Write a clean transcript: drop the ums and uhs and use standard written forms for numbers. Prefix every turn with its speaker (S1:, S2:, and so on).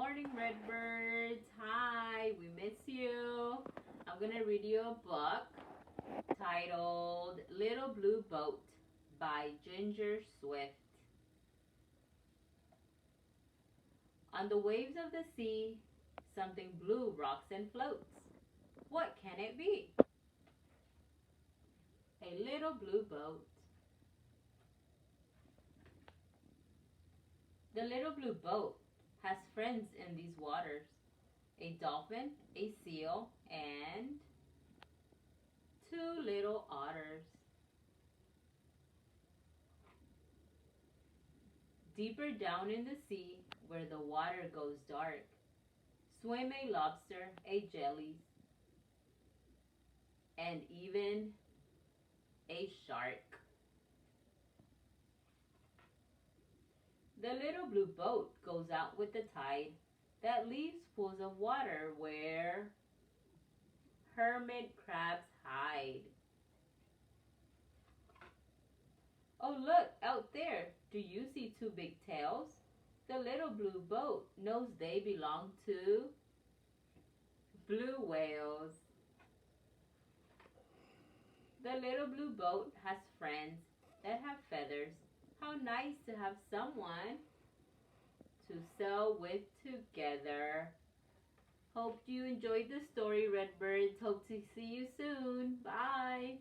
S1: morning, Redbirds. Hi, we miss you. I'm going to read you a book titled Little Blue Boat by Ginger Swift. On the waves of the sea, something blue rocks and floats. What can it be? A little blue boat. The little blue boat has friends in these waters. A dolphin, a seal, and 2 little otters. Deeper down in the sea, where the water goes dark, swim a lobster, a jelly, and even a shark. The little blue boat goes out with the tide that leaves pools of water where hermit crabs hide. Oh, look, out there. Do you see 2 big tails? The little blue boat knows they belong to blue whales. The little blue boat has friends that have feathers. How nice to have someone to sail with together. Hope you enjoyed the story, Redbirds. Hope to see you soon. Bye.